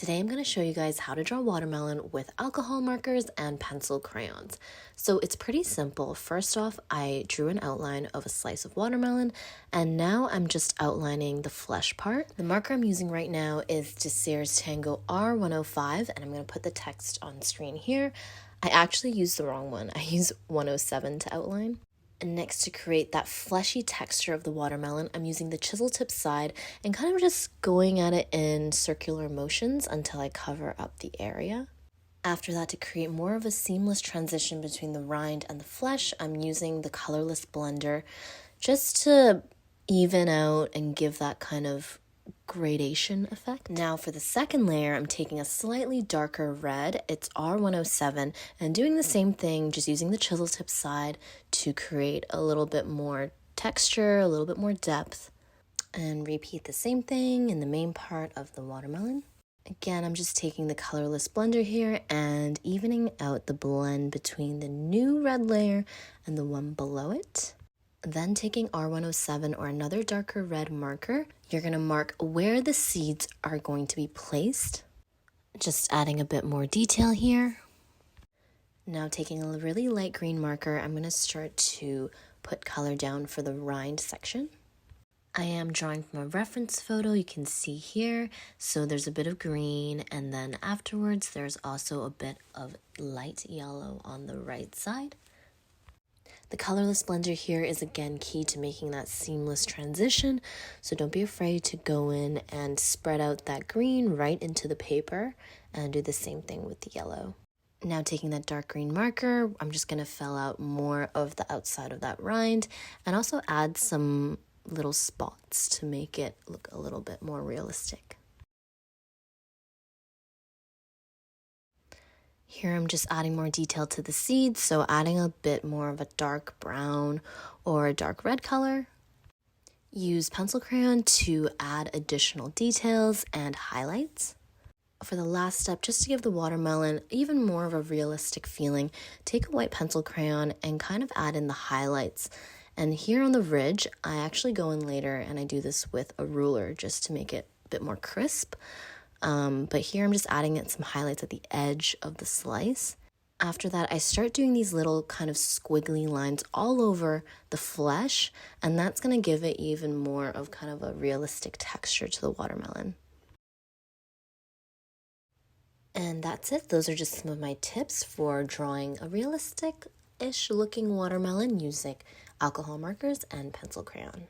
Today I'm going to show you guys how to draw watermelon with alcohol markers and pencil crayons. So it's pretty simple. First off, I drew an outline of a slice of watermelon, and now I'm just outlining the flesh part. The marker I'm using right now is Desir's Tango R105, and I'm going to put the text on screen here. I actually used the wrong one. I used 107 to outline. And next, to create that fleshy texture of the watermelon, I'm using the chisel tip side and kind of just going at it in circular motions until I cover up the area. After that, to create more of a seamless transition between the rind and the flesh, I'm using the colorless blender just to even out and give that kind of gradation effect. Now for the second layer, I'm taking a slightly darker red. It's R107 and doing the same thing, just using the chisel tip side to create a little bit more texture, a little bit more depth, and repeat the same thing in the main part of the watermelon. Again, I'm just taking the colorless blender here and evening out the blend between the new red layer and the one below it. Then taking R107 or another darker red marker, you're going to mark where the seeds are going to be placed. Just adding a bit more detail here. Now taking a really light green marker, I'm going to start to put color down for the rind section. I am drawing from a reference photo you can see here. So there's a bit of green, and then afterwards there's also a bit of light yellow on the right side. The colorless blender here is again key to making that seamless transition, so don't be afraid to go in and spread out that green right into the paper and do the same thing with the yellow. Now taking that dark green marker, I'm just going to fill out more of the outside of that rind and also add some little spots to make it look a little bit more realistic. Here I'm just adding more detail to the seeds, so adding a bit more of a dark brown or a dark red color. Use pencil crayon to add additional details and highlights. For the last step, just to give the watermelon even more of a realistic feeling, take a white pencil crayon and kind of add in the highlights. And here on the ridge, I actually go in later and I do this with a ruler just to make it a bit more crisp. But here I'm just adding in some highlights at the edge of the slice. After that, I start doing these little kind of squiggly lines all over the flesh, and that's going to give it even more of kind of a realistic texture to the watermelon. And that's it. Those are just some of my tips for drawing a realistic-ish looking watermelon using alcohol markers and pencil crayon.